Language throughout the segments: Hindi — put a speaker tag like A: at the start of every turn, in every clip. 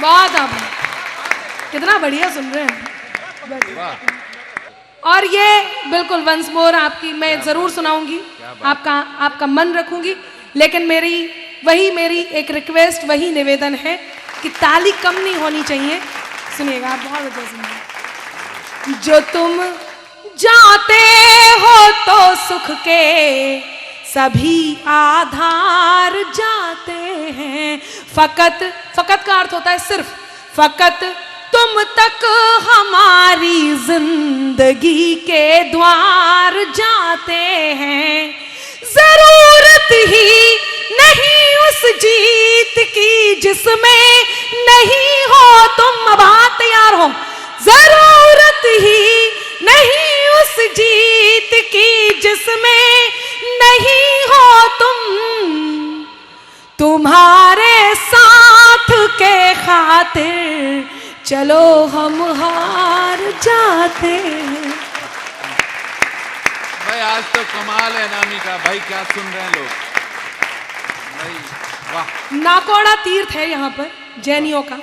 A: बहुत आभार, कितना बढ़िया सुन रहे हैं। और ये बिल्कुल वंस मोर आपकी मैं जरूर सुनाऊंगी, आपका मन रखूंगी, लेकिन मेरी एक रिक्वेस्ट, वही निवेदन है कि ताली कम नहीं होनी चाहिए। सुनिएगा, आप बहुत अच्छा सुनिए। जो तुम जाते हो तो सुख के सभी आधार जाते हैं, फकत का अर्थ होता है सिर्फ, फकत तुम तक हमारी जिंदगी के द्वार जाते हैं। जरूरत ही नहीं उस जीत की जिसमें नहीं हो तुम, अब हाथ तैयार हो। जरूरत ही नहीं उस जीत की जिसमें नहीं हो तुम, तुम्हारे साथ के खातिर चलो हम हार जाते हैं।
B: भाई आज तो कमाल है अनामिका भाई, क्या सुन रहे हैं लोग भाई, वाह।
A: नाकोड़ा तीर्थ है यहाँ पर जैनियों का,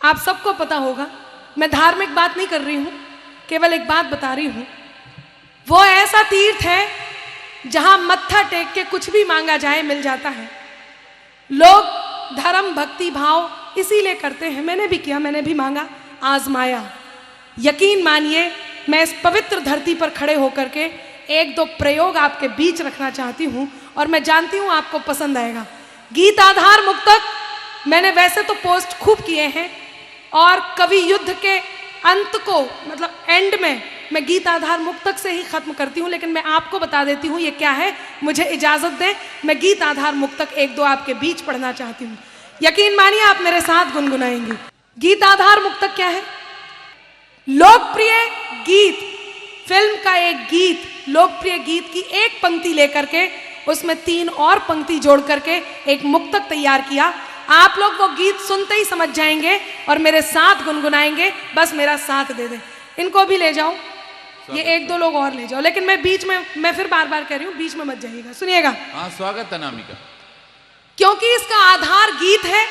A: आप सबको पता होगा। मैं धार्मिक बात नहीं कर रही हूँ, केवल एक बात बता रही हूँ। वो ऐसा तीर्थ है जहां मत्था टेक के कुछ भी मांगा जाए मिल जाता है। लोग धर्म भक्ति भाव इसीलिए करते हैं, मैंने भी किया, मैंने भी मांगा, आजमाया। यकीन मानिए, मैं इस पवित्र धरती पर खड़े होकर के एक दो प्रयोग आपके बीच रखना चाहती हूं, और मैं जानती हूं आपको पसंद आएगा। गीत आधार मुक्तक मैंने वैसे तो पोस्ट खूब किए हैं, और कवि युद्ध के अंत को, मतलब एंड में मैं गीत आधार मुक्तक से ही खत्म करती हूँ, लेकिन मैं आपको बता देती हूँ ये क्या है। मुझे इजाजत दें, मैं गीत आधार मुक्तक एक दो आपके बीच पढ़ना चाहती हूँ। यकीन मानिए आप मेरे साथ गुनगुनाएंगे। गीत आधार मुक्तक क्या है? लोकप्रिय गीत, फिल्म का एक गीत, लोकप्रिय गीत की एक पंक्ति लेकर के उसमें 3 और पंक्ति जोड़ करके एक मुक्तक तैयार किया। आप लोग वो गीत सुनते ही समझ जाएंगे और मेरे साथ गुनगुनाएंगे, बस मेरा साथ दे दें। इनको भी ले जाओ, ये एक दो लोग और ले जाओ, लेकिन मैं बीच में, मैं फिर बार बार कह रही हूँ, बीच में मत जाइएगा, सुनिएगा।
B: हाँ, स्वागत अनामिका।
A: क्योंकि इसका आधार गीत है,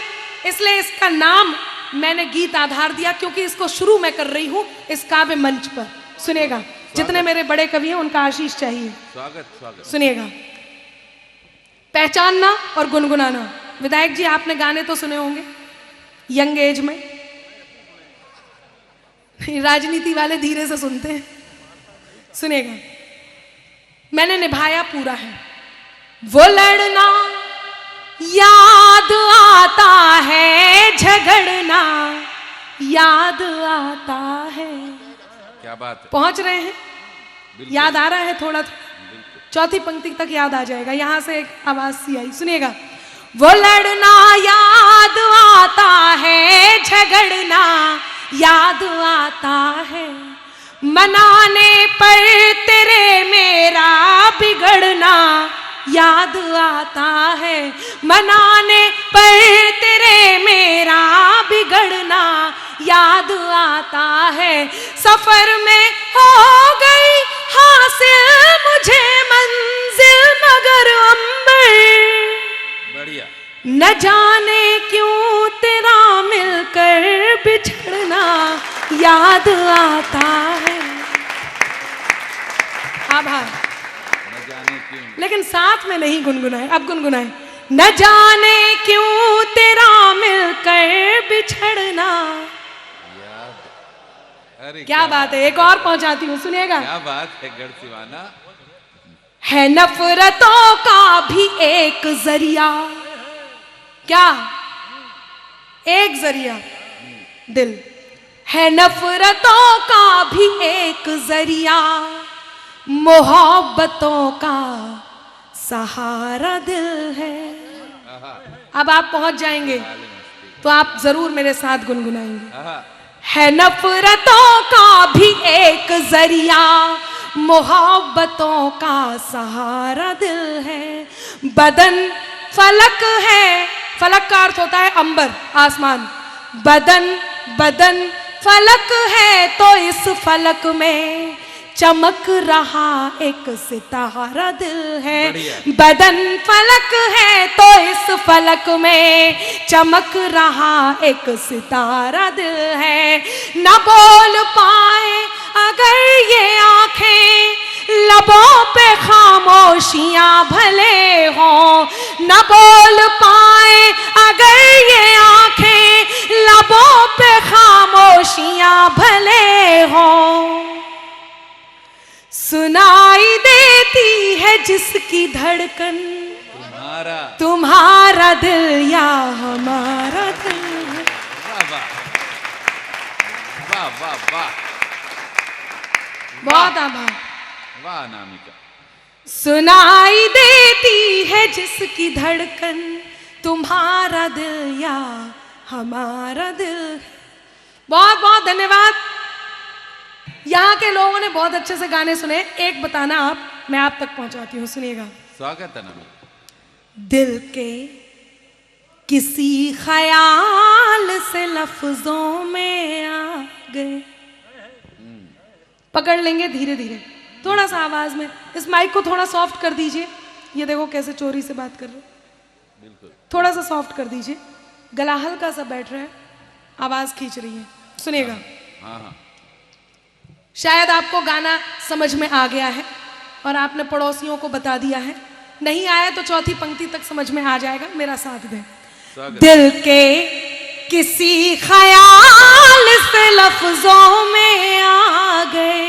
A: इसलिए इसका नाम मैंने गीत आधार दिया, क्योंकि इसको शुरू मैं कर रही हूं इस काव्य मंच पर। सुनिएगा, जितने मेरे बड़े कवि हैं उनका आशीष चाहिए।
B: स्वागत। सुनिएगा।
A: पहचानना और गुनगुनाना। विधायक जी, आपने गाने तो सुने होंगे यंग एज में, राजनीति वाले धीरे से सुनते हैं। सुनिएगा, मैंने निभाया पूरा है। वो लड़ना याद आता है, झगड़ना याद आता है।
B: क्या बात है,
A: पहुंच रहे हैं? याद आ रहा है थोड़ा थोड़ा, चौथी पंक्ति तक याद आ जाएगा। यहां से एक आवाज सी आई, सुनिएगा। वो लड़ना याद आता है, झगड़ना याद आता है, मनाने पर तेरे मेरा बिगड़ना याद आता है, मनाने पर तेरे मेरा बिगड़ना याद आता है। सफर में हो गई हासिल मुझे मंजिल, मगर अंबर
B: बढ़िया,
A: न जाने क्यों तेरा मिलकर बिछड़ना याद आता है। आभार। लेकिन साथ में नहीं गुनगुनाए, अब गुनगुनाए। न जाने क्यों तेरा मिलकर बिछड़ना। क्या बात है, एक और पहुंचाती हूँ, सुनिएगा।
B: क्या बात है गढ़सिवाना।
A: है नफरतों का भी एक जरिया, क्या एक जरिया दिल है, नफरतों का भी एक जरिया, मोहब्बतों का सहारा दिल है। अब आप पहुंच जाएंगे तो आप जरूर मेरे साथ गुनगुनाएंगे। है नफरतों का भी एक जरिया, मोहब्बतों का सहारा दिल है, बदन फलक है, फलक का अर्थ होता है अंबर आसमान, बदन बदन फलक है तो इस फलक में चमक रहा एक सितारा दिल है।
B: बढ़िया।
A: बदन फलक है तो इस फलक में चमक रहा एक सितारा दिल है। न बोल पाए अगर ये आंखें, लबों पे खामोशियां भले हों। न बोल पाए अगर ये आंखें, लबों पे खामोशियां भले हों। सुनाई देती है जिसकी धड़कन, तुम्हारा दिल या हमारा दिल।
B: वाह वाह वाह वाह वाह,
A: बहुत आभार।
B: वाह अनामिका।
A: सुनाई देती है जिसकी धड़कन, तुम्हारा दिल या हमारा दिल। बहुत बहुत धन्यवाद। यहाँ के लोगों ने बहुत अच्छे से गाने सुने। एक बताना आप, मैं आप तक पहुंचाती हूँ, सुनिएगा।
B: स्वागत है अनामिका।
A: दिल के किसी ख्याल से लफ्जों में आ गए। पकड़ लेंगे धीरे धीरे, थोड़ा सा आवाज में। इस माइक को थोड़ा सॉफ्ट कर दीजिए। ये देखो कैसे चोरी से बात कर रहे हैं।
B: बिल्कुल
A: थोड़ा सा सॉफ्ट कर दीजिए। गला हल्का सा बैठ रहा है, आवाज खींच रही है। सुनिएगा।
B: हाँ हाँ।
A: शायद आपको गाना समझ में आ गया है और आपने पड़ोसियों को बता दिया है। नहीं आया तो चौथी पंक्ति तक समझ में आ जाएगा, मेरा साथ दें। दिल के किसी ख्याल से लफ्जों में आ गए।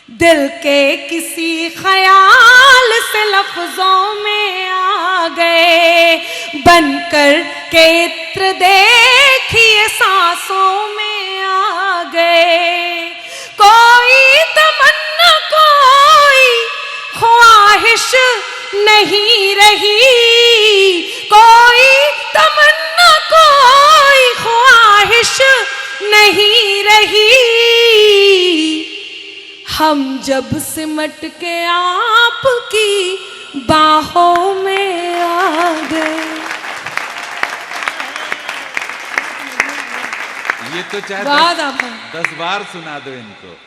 A: दिल के किसी ख्याल से लफ्जों में आ गए। बनकर के इत्र देखिए सांसों में आ गए। कोई तमन्ना कोई ख्वाहिश नहीं रही। कोई तमन्ना कोई ख्वाहिश नहीं रही। हम जब सिमट के आपकी बाहों में आ गए।
B: ये तो चाहे 10 बार सुना दो इनको।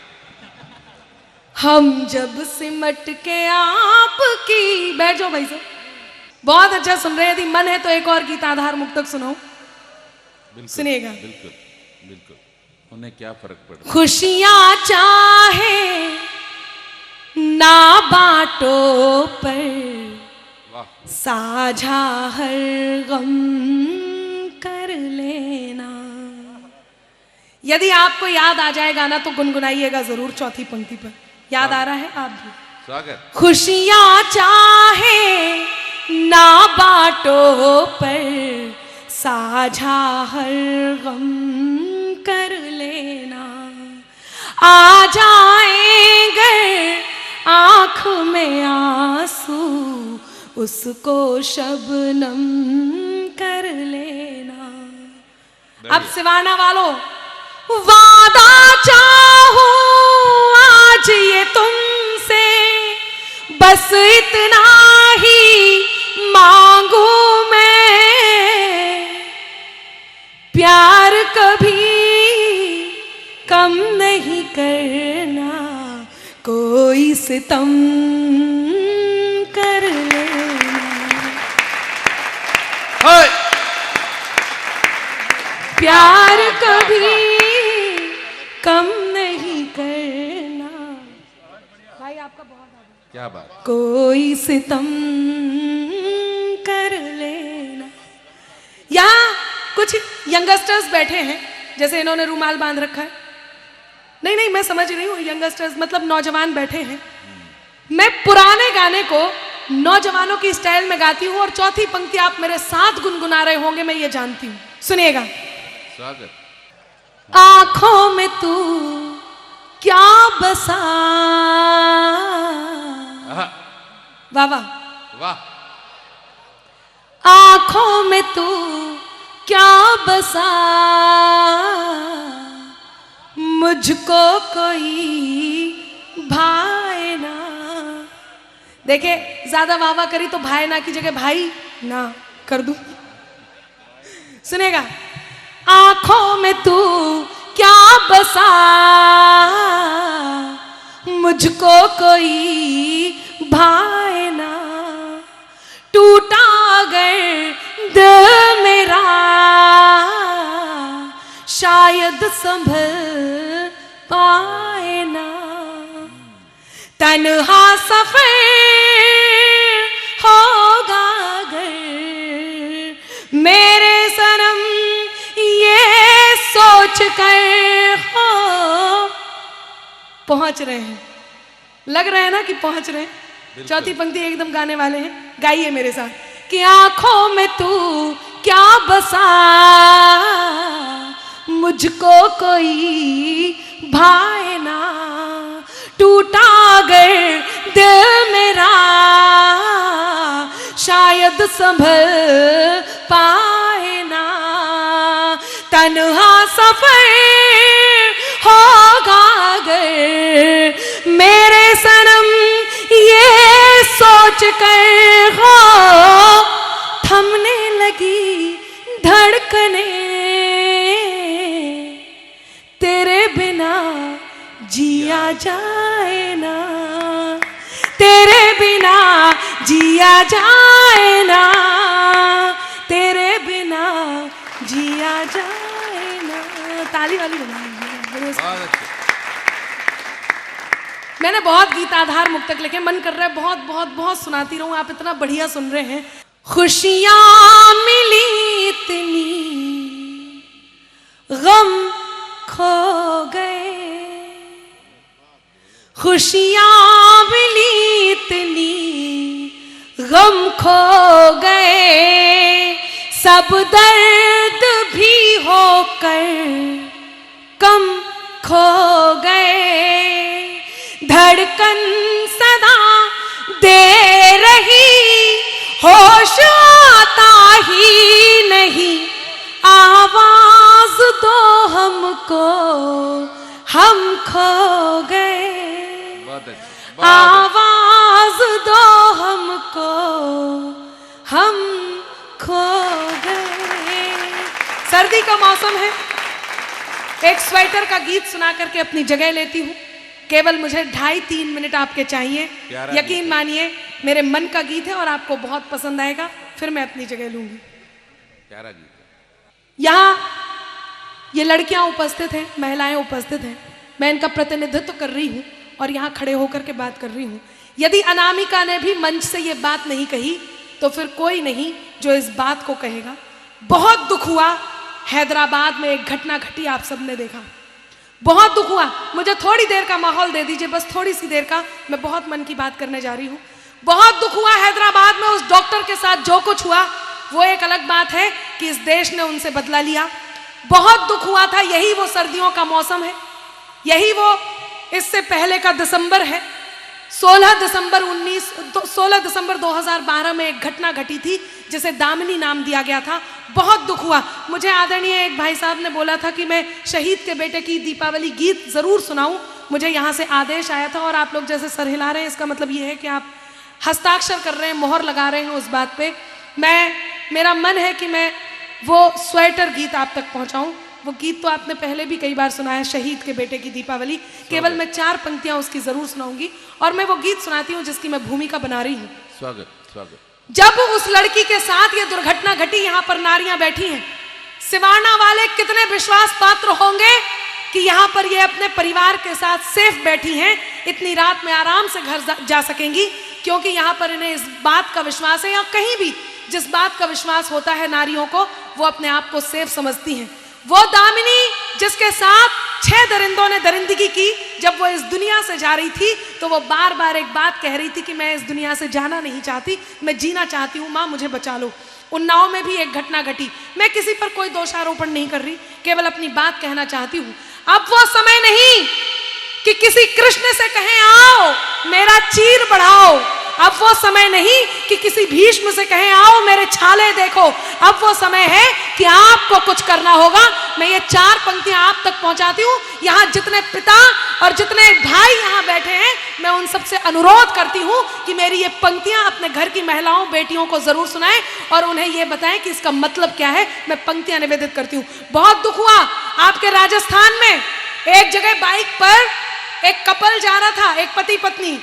A: हम जब सिमट के आपकी, बैठ जाओ भाई साहब, बहुत अच्छा सुन रहे हैं। यदि मन है तो एक और गीत आधार मुक्तक सुनाओ। सुनिएगा।
B: बिल्कुल बिल्कुल, उन्हें क्या फर्क पड़ता।
A: खुशियां चाहे ना बांटो पर, साझा हर गम कर लेना। यदि आपको याद आ जाए गाना तो गुनगुनाइएगा जरूर चौथी पंक्ति पर। याद आ रहा है आप भी?
B: स्वागत।
A: खुशियां चाहे ना बांटो पर, साझा हर गम कर लेना। आ जाएंगे आँख में आंसू, उसको शबनम कर लेना। अब सिवाना वालों, वादा चाहूं आज ये तुमसे, बस इतना ही मांगू मैं। प्यार कभी कम नहीं करना, कोई सितम कर लेना। प्यार कभी कम नहीं करना। भाई आपका बहुत आभार।
B: क्या बात।
A: कोई सितम कर लेना। यहाँ कुछ यंगस्टर्स बैठे हैं, जैसे इन्होंने रुमाल बांध रखा है। नहीं नहीं, मैं समझ रही हूँ, यंगस्टर्स मतलब नौजवान बैठे हैं। मैं पुराने गाने को नौजवानों की स्टाइल में गाती हूँ और चौथी पंक्ति आप मेरे साथ गुनगुना रहे होंगे, मैं ये जानती हूँ। सुनिएगा।
B: स्वागत।
A: आंखों में तू क्या बसा। वाह वाह
B: वाह।
A: आंखों में तू क्या बसा, मुझको कोई भाए ना। देखे, ज्यादा वाह वाह करी तो भाई ना की जगह भाई ना कर दूं। सुनेगा। आंखों में तू क्या बसा, मुझको कोई भाए ना, टूटा अगर दिल मेरा शायद संभल पाए ना। तन्हा सफर होगा अगर मेरे सनम ये सोच कर हो। पहुंच रहे हैं, लग रहा है ना कि पहुंच रहे हैं। चौथी पंक्ति एकदम गाने वाले हैं, गाइए मेरे साथ। कि आंखों में तू क्या बसा, मुझको कोई भाए ना, टूटा अगर दिल मेरा शायद संभल पाए ना। तन्हा सफर होगा अगर मेरे सनम ये सोच कर हो। थमने लगी धड़कने तेरे बिना जिया जाए ना, तेरे बिना जिया जाए ना, तेरे बिना जिया जाए ना। ताली वाली बनाई। मैंने बहुत गीत आधार मुक्तक लिखे, मन कर रहा है बहुत बहुत बहुत सुनाती रहूं, आप इतना बढ़िया सुन रहे हैं। खुशियां मिली इतनी गम खो गए, खुशियां मिली इतनी गम खो गए, सब दर्द भी होकर कम खो गए। धड़कन सदा दे रही, होश आता ही नहीं, आवाज दो हमको, हम खो गए। आवाज दो हमको, हम खो गए। सर्दी का मौसम है, एक स्वेटर का गीत सुना करके अपनी जगह लेती हूँ। केवल मुझे 2.5-3 मिनट आपके चाहिए। यकीन मानिए मेरे मन का गीत है और आपको बहुत पसंद आएगा, फिर मैं अपनी जगह लूंगी। प्यारा गीत है। यहाँ ये लड़कियां उपस्थित हैं, महिलाएं उपस्थित हैं, मैं इनका प्रतिनिधित्व कर रही हूँ और यहाँ खड़े होकर के बात कर रही हूँ। यदि अनामिका ने भी मंच से ये बात नहीं कही तो फिर कोई नहीं जो इस बात को कहेगा। बहुत दुख हुआ, हैदराबाद में एक घटना घटी, आप सबने देखा, बहुत दुख हुआ। मुझे थोड़ी देर का माहौल दे दीजिए, बस थोड़ी सी देर का, मैं बहुत मन की बात करने जा रही हूँ। बहुत दुख हुआ हैदराबाद में, उस डॉक्टर के साथ जो कुछ हुआ वो एक अलग बात है कि इस देश ने उनसे बदला लिया। बहुत दुख हुआ था। यही वो सर्दियों का मौसम है, यही वो इससे पहले का दिसंबर है। 16 दिसंबर 2012 में एक घटना घटी थी जिसे दामिनी नाम दिया गया था। बहुत दुख हुआ। मुझे आदरणीय एक भाई साहब ने बोला था कि मैं शहीद के बेटे की दीपावली गीत जरूर सुनाऊं। मुझे यहाँ से आदेश आया था और आप लोग जैसे सर हिला रहे हैं, इसका मतलब ये है कि आप हस्ताक्षर कर रहे हैं, मोहर लगा रहे हैं उस बात पे। मेरा मन है कि मैं वो स्वेटर गीत आप तक पहुँचाऊँ। वो गीत तो आपने पहले भी कई बार सुना है, शहीद के बेटे की दीपावली। केवल मैं 4 पंक्तियां उसकी जरूर सुनाऊंगी और मैं वो गीत सुनाती हूँ जिसकी मैं भूमिका बना रही हूँ।
B: स्वागत स्वागत।
A: जब उस लड़की के साथ ये दुर्घटना घटी, यहाँ पर नारियां बैठी हैं, सिवाना वाले कितने विश्वास पात्र होंगे कि यहाँ पर ये अपने परिवार के साथ सेफ बैठी हैं, इतनी रात में आराम से घर जा सकेंगी, क्योंकि यहाँ पर इन्हें इस बात का विश्वास है, या कहीं भी जिस बात का विश्वास होता है नारियों को, वो अपने आप को सेफ समझती हैं। वो दामिनी जिसके साथ 6 दरिंदों ने दरिंदगी की, जब वो इस दुनिया से जा रही थी तो वो बार बार एक बात कह रही थी कि मैं इस दुनिया से जाना नहीं चाहती, मैं जीना चाहती हूँ, माँ मुझे बचा लो। उन्नाव में भी एक घटना घटी। मैं किसी पर कोई दोषारोपण नहीं कर रही, केवल अपनी बात कहना चाहती हूँ। अब वो समय नहीं कि किसी कृष्ण से कहें आओ मेरा चीर बढ़ाओ। अब वो समय नहीं कि किसी भीष्म से कहें आओ मेरे छाले देखो। अब वो समय है कि आपको कुछ करना होगा। मैं ये 4 पंक्तियां आप तक पहुंचाती हूँ। यहाँ जितने पिता और जितने भाई यहाँ बैठे हैं, मैं उन सबसे अनुरोध करती हूँ कि मेरी ये पंक्तियां अपने घर की महिलाओं बेटियों को जरूर सुनाएं और उन्हें ये बताएं कि इसका मतलब क्या है। मैं पंक्तियां निवेदित करती हूँ। बहुत दुख हुआ आपके राजस्थान में, एक जगह बाइक पर एक कपल जा रहा था, एक पति पत्नी,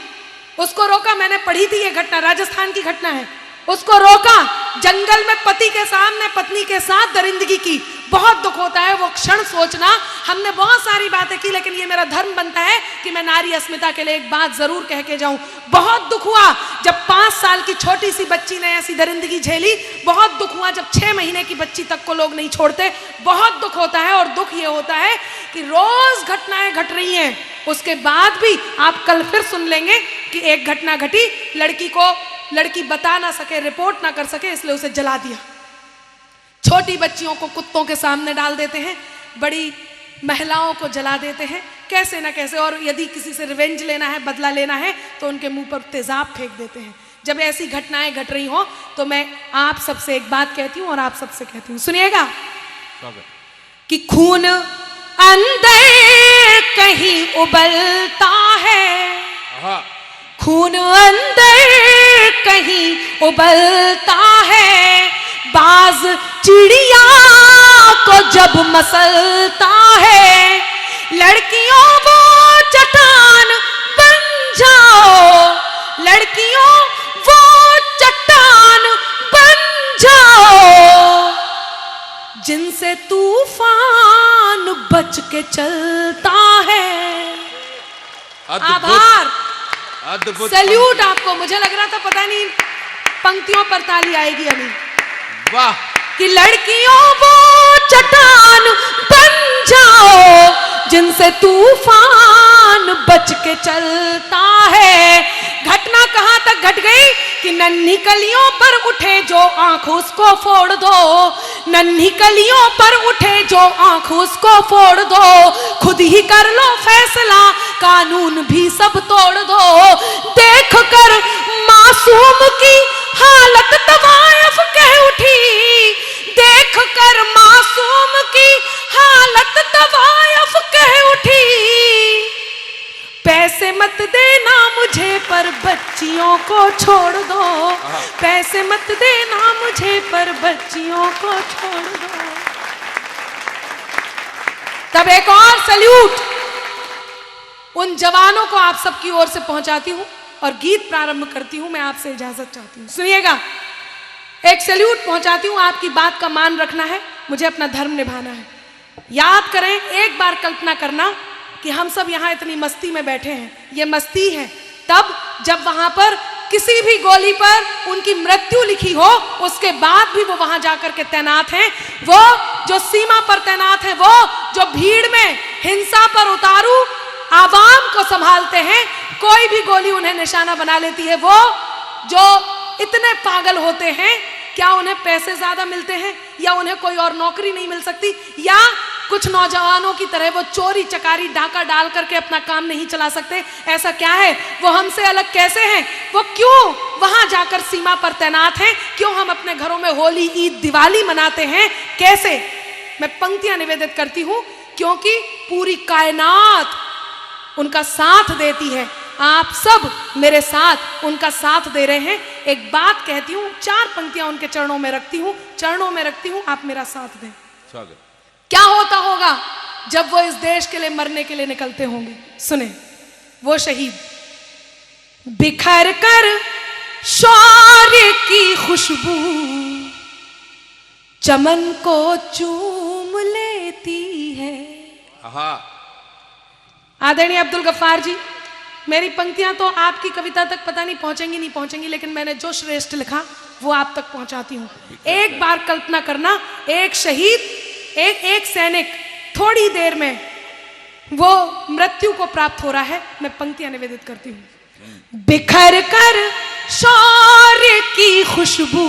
A: उसको रोका। मैंने पढ़ी थी ये घटना, राजस्थान की घटना है। उसको रोका, जंगल में पति के सामने पत्नी के साथ दरिंदगी की। बहुत दुख होता है वो क्षण सोचना। हमने बहुत सारी बातें की, लेकिन ये मेरा धर्म बनता है कि मैं नारी अस्मिता के लिए एक बात जरूर कह के जाऊं। बहुत दुख हुआ जब 5 साल की छोटी सी बच्ची ने ऐसी दरिंदगी झेली। बहुत दुख हुआ जब 6 महीने की बच्ची तक को लोग नहीं छोड़ते। बहुत दुख होता है। और दुख ये होता है कि रोज घटनाएं घट रही हैं, उसके बाद भी आप कल फिर सुन लेंगे कि एक घटना घटी, लड़की बता ना सके, रिपोर्ट ना कर सके, इसलिए उसे जला दिया। छोटी बच्चियों को कुत्तों के सामने डाल देते हैं, बड़ी महिलाओं को जला देते हैं, कैसे ना कैसे। और यदि किसी से रिवेंज लेना है, बदला लेना है, तो उनके मुंह पर तेजाब फेंक देते हैं। जब ऐसी घटनाएं घट रही हो तो मैं आप सबसे एक बात कहती हूं और आप सबसे कहती हूं, सुनिएगा कि खून अंदर कहीं उबलता है, खून अंदर कहीं उबलता है, बाज चिड़िया को जब मसलता है, लड़कियों वो चट्टान बन जाओ, लड़कियों वो चट्टान बन जाओ, जिनसे तूफान बच के चलता है। आभार, सैल्यूट आपको। मुझे लग रहा था पता नहीं पंक्तियों पर ताली आएगी अभी।
B: वाह।
A: कि लड़कियों वो चट्टान बन जाओ, जिनसे तूफान बच के चलता है। घटना कहां तक घट गई कि नन्ही कलियों पर उठे जो आंख उसको फोड़ दो, नन्ही कलियों पर उठे जो आंख उसको फोड़ दो, खुद ही कर लो फैसला, कानून भी सब तोड़ दो। देख कर मासूम की हालत तवायफ कह उठी, देख कर मासूम की हालत तवायफ कह उठी, पैसे मत देना मुझे पर बच्चियों को छोड़ दो, पैसे मत देना मुझे पर बच्चियों को छोड़ दो। तब एक और सैल्यूट उन जवानों को आप सबकी ओर से पहुंचाती हूं और गीत प्रारंभ करती हूं। मैं आपसे इजाजत चाहती हूं, सुनिएगा। एक सैल्यूट पहुंचाती हूं, आपकी बात का मान रखना है, मुझे अपना धर्म निभाना है। याद करें, एक बार कल्पना करना कि हम सब यहां इतनी मस्ती में बैठे हैं, ये मस्ती है तब जब वहां पर किसी भी गोली पर उनकी मृत्यु लिखी हो, उसके बाद भी वो वहां जाकर के तैनात हैं। वो जो सीमा पर तैनात हैं, वो जो भीड़ में हिंसा पर उतारू आवाम को संभालते हैं, कोई भी गोली उन्हें निशाना बना लेती है। वो जो इतने पागल होते हैं, क्या उन्हें पैसे ज्यादा मिलते हैं या उन्हें कोई और नौकरी नहीं मिल सकती, या कुछ नौजवानों की तरह वो चोरी चकारी डाका डाल करके अपना काम नहीं चला सकते? ऐसा क्या है? वो हमसे अलग कैसे हैं? वो क्यों वहां जाकर सीमा पर तैनात हैं? क्यों हम अपने घरों में होली, ईद, दिवाली मनाते हैं? कैसे? मैं पंक्तियां निवेदित करती हूं क्योंकि पूरी कायनात उनका साथ देती है। आप सब मेरे साथ उनका साथ दे रहे हैं। एक बात कहती हूं, 4 पंक्तियां उनके चरणों में रखती हूं, आप मेरा साथ दें। स्वागत। क्या होता होगा जब वो इस देश के लिए मरने के लिए निकलते होंगे? सुने, वो शहीद बिखर कर शौर्य की खुशबू चमन को चूम लेती है। आदरणीय अब्दुल गफ्फार जी, मेरी पंक्तियां तो आपकी कविता तक पता नहीं पहुंचेंगी, लेकिन मैंने जो श्रेष्ठ लिखा वो आप तक पहुंचाती हूं। एक बार कल्पना करना, एक शहीद, एक सैनिक थोड़ी देर में वो मृत्यु को प्राप्त हो रहा है। मैं पंक्तियां निवेदित करती हूं। बिखर कर शौर्य की खुशबू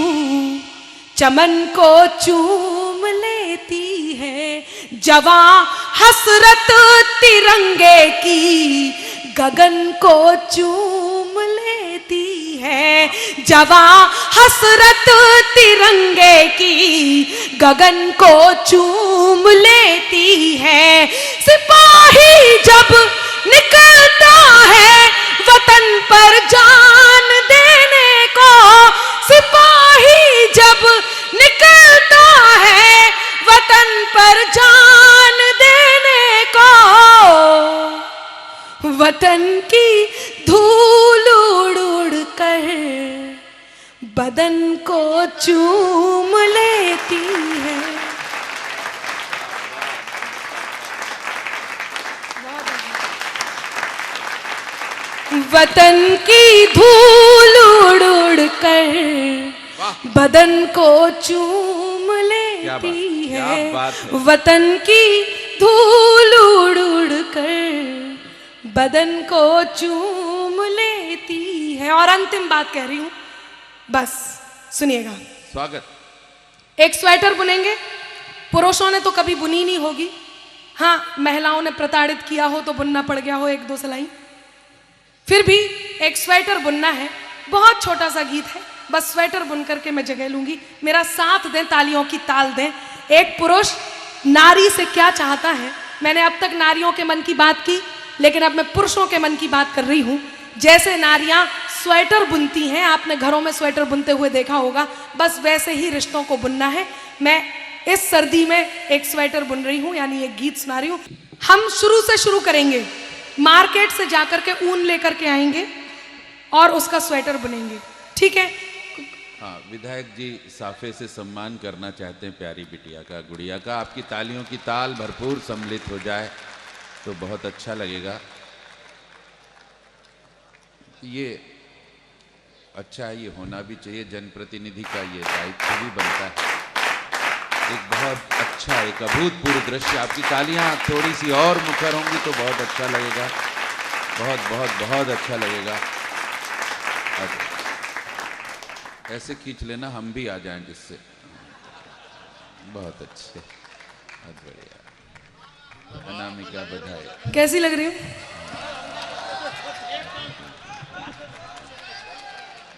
A: चमन को चूम लेती है, जवां हसरत तिरंगे की गगन को चूम लेती है, जवां हसरत तिरंगे की गगन को चूम लेती है। सिपाही जब निकलता है वतन पर जान देने को, सिपाही जब निकलता है वतन पर जान देने को, को चूम लेती है। वतन की धूल उड़ उड़ कर बदन को चूम लेती है। वतन की धूल उड़ उड़ कर बदन को चूम लेती है। और अंतिम बात कह रही हूं, बस सुनिएगा।
B: स्वागत।
A: एक स्वेटर बुनेंगे, पुरुषों ने तो कभी बुनी नहीं होगी, हाँ महिलाओं ने प्रताड़ित किया हो तो बुनना पड़ गया हो एक दो सिलाई, फिर भी एक स्वेटर बुनना है। बहुत छोटा सा गीत है, बस स्वेटर बुन करके मैं जगह लूंगी। मेरा साथ दें, तालियों की ताल दें। एक पुरुष नारी से क्या चाहता है, मैंने अब तक नारियों के मन की बात की, लेकिन अब मैं पुरुषों के मन की बात कर रही हूं। जैसे नारियां स्वेटर बुनती हैं, आपने घरों में स्वेटर बुनते हुए देखा होगा, बस वैसे ही रिश्तों को बुनना है। मैं इस सर्दी में एक स्वेटर बुन रही हूं, यानी एक गीत सुना रही हूं। हम शुरू से शुरू करेंगे, मार्केट से जाकर के ऊन लेकर के आएंगे और उसका स्वेटर बुनेंगे, ठीक है?
B: हाँ, विधायक जी साफे से सम्मान करना चाहते हैं प्यारी बिटिया का, गुड़िया का। आपकी तालियों की ताल भरपूर सम्मिलित हो जाए तो बहुत अच्छा लगेगा। ये अच्छा है, ये होना भी चाहिए, जनप्रतिनिधि का ये दायित्व भी बनता है। एक बहुत अच्छा, एक अभूतपूर्व दृश्य। आपकी तालियां थोड़ी सी और मुखर होंगी तो बहुत अच्छा लगेगा, बहुत बहुत बहुत अच्छा लगेगा। ऐसे खींच लेना, हम भी आ जाएं जिससे। बहुत अच्छे, बहुत बढ़िया। अनामिका बधाई।
A: कैसी लग रही हूँ?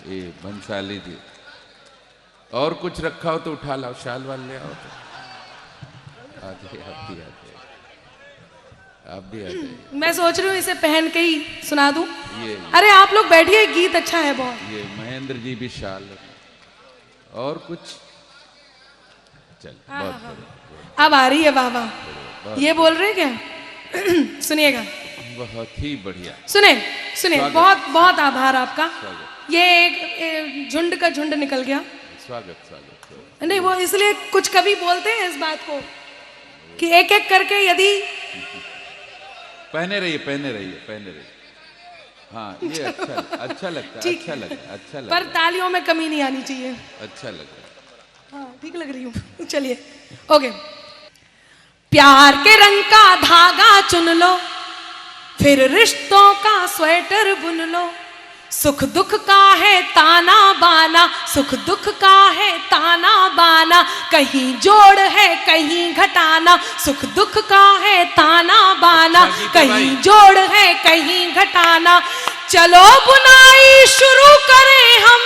B: ये बंसाली थी। और कुछ रखा हो तो उठा लाओ, शाल वाल ले आओ तो। आते आप भी आते, आप भी आते।
A: मैं सोच रही हूँ इसे पहन के ही सुना दूं।
B: ये
A: अरे आप लोग बैठिए, गीत अच्छा है बहुत।
B: ये महेंद्र जी भी शाल और कुछ चल बहुत बढ़िया।
A: अब आ रही है बाबा, ये बोल रहे हैं क्या? सुनिएगा,
B: बहुत ही बढ़िया।
A: सुने सुने, बहुत बहुत आभार आपका।
B: स्वागत।
A: ये एक झुंड का झुंड निकल गया।
B: स्वागत स्वागत।
A: नहीं, वो इसलिए कुछ कवि बोलते हैं इस बात को कि एक एक करके यदि
B: पहने रहिए, पहने रहिए, पहने रहिए। हाँ, ये अच्छा लगता है, अच्छा लगता, अच्छा लगता।
A: पर तालियों में कमी नहीं आनी चाहिए।
B: अच्छा लग रहा है।
A: हाँ, ठीक लग रही हूँ। चलिए, ओके। प्यार के रंग का धागा चुन लो, फिर रिश्तों का स्वेटर बुन लो। सुख दुख का है ताना बाना, सुख दुख का है ताना बाना, कहीं जोड़ है कहीं घटाना। सुख दुख का है ताना बाना, कहीं जोड़ है कहीं घटाना। चलो बुनाई शुरू करें हम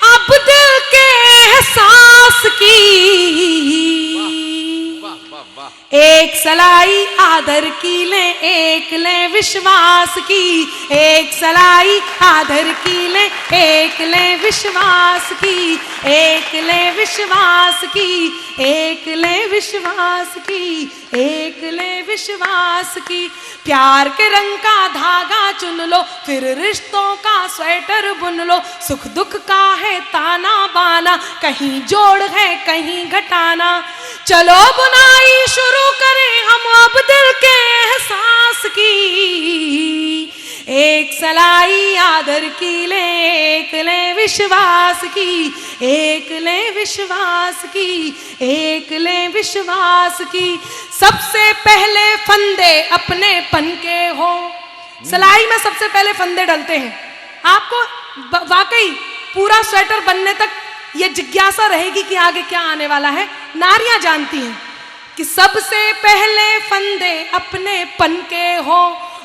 A: अब दिल के एहसास की। एक सलाई आदर की ले, एक ले विश्वास की। एक सलाई आदर की ले, एक ले विश्वास की। एक ले विश्वास की, एक ले विश्वास की, एक ले विश्वास की। प्यार के रंग का धागा चुन लो, फिर रिश्तों का स्वेटर बुन लो। सुख दुख का है ताना बाना, कहीं जोड़ है कहीं घटाना। चलो बुनाई शुरू करें हम अब दिल के एहसास की। एक सलाई आदर की ले, एक ले विश्वास की। एक ले विश्वास की, एक ले विश्वास की। सबसे पहले फंदे अपने पन के हो। सलाई में सबसे पहले फंदे डलते हैं। आपको वाकई पूरा स्वेटर बनने तक ये जिज्ञासा रहेगी कि आगे क्या आने वाला है। नारियां जानती हैं कि सबसे पहले फंदे अपने पन के हो,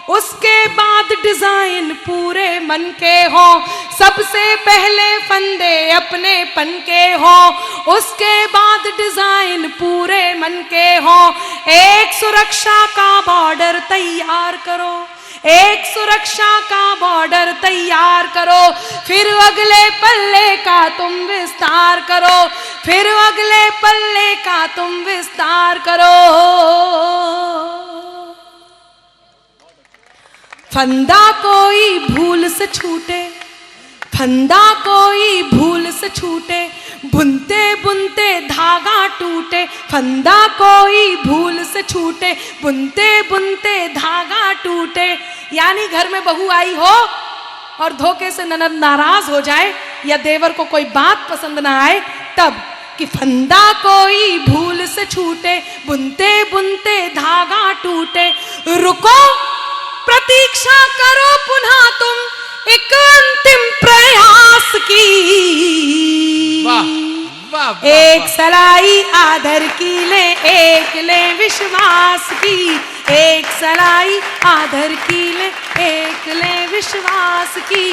A: उसके बाद डिजाइन पूरे मन के हो। सबसे पहले फंदे अपने पन के हो, उसके बाद डिजाइन पूरे मन के हो। एक सुरक्षा का बॉर्डर तैयार करो, एक सुरक्षा का बॉर्डर तैयार करो। फिर अगले पल्ले का तुम विस्तार करो, फिर अगले पल्ले का तुम विस्तार करो। फंदा कोई भूल से छूटे, फंदा कोई भूल से छूटे, बुनते बुनते धागा टूटे, फंदा कोई भूल से छूटे, बुनते बुनते धागा टूटे। यानी घर में बहू आई हो और धोखे से ननद नाराज हो जाए या देवर को कोई बात पसंद ना आए, तब कि फंदा कोई भूल से छूटे, बुनते बुनते धागा टूटे। रुको, प्रतीक्षा करो पुनः तुम एक अंतिम प्रयास की।
B: वाह वाह वाह,
A: एक सलाई आदर की ले, एक ले विश्वास की। एक सलाई आदर की ले, एक ले विश्वास की।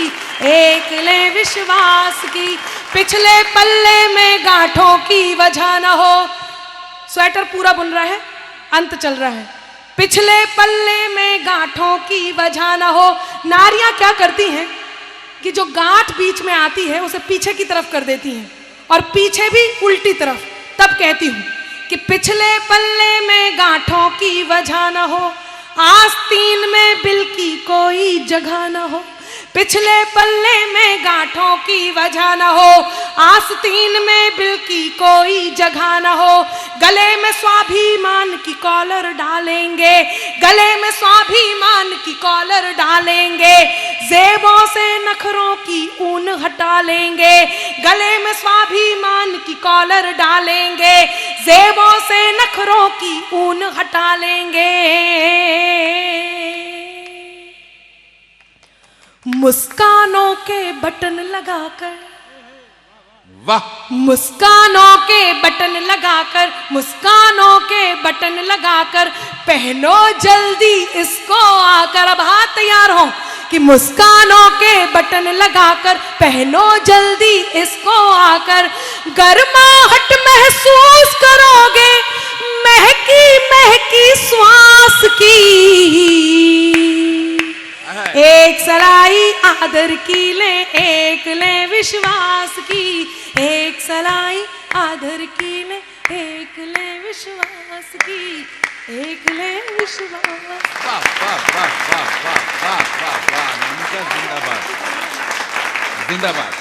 A: एक ले विश्वास की। पिछले पल्ले में गांठों की वजह न हो। स्वेटर पूरा बुन रहा है, अंत चल रहा है। पिछले पल्ले में गांठों की वजह न हो। नारियां क्या करती हैं कि जो गांठ बीच में आती है उसे पीछे की तरफ कर देती हैं, और पीछे भी उल्टी तरफ। तब कहती हूं कि पिछले पल्ले में गांठों की वजह न हो, आस्तीन में बिल की कोई जगह न हो। पिछले पल्ले में गांठों की वजह न हो, आस्तीन में बिल की कोई जगह न हो। गले में स्वाभिमान की कॉलर डालेंगे, गले में स्वाभिमान की कॉलर डालेंगे। जेबों से नखरों की ऊन हटा लेंगे, गले में स्वाभिमान की कॉलर डालेंगे। जेबों से नखरों की ऊन हटा लेंगे। मुस्कानों के बटन लगाकर,
B: वाह,
A: मुस्कानों के बटन लगाकर, मुस्कानों के बटन लगाकर पहनो जल्दी इसको आकर। अब हाथ तैयार हो कि मुस्कानों के बटन लगाकर पहनो जल्दी इसको आकर। गर्माहट महसूस करोगे महकी महकी श्वास की। एक सलाई आदर की ले, एक ले विश्वास की। एक सलाई आदर की ले, एक ले विश्वास की। एक ले विश्वास।
B: वाह वाह वाह वाह वाह वाह वाह वाह, नमिता जिंदाबाद जिंदाबाद।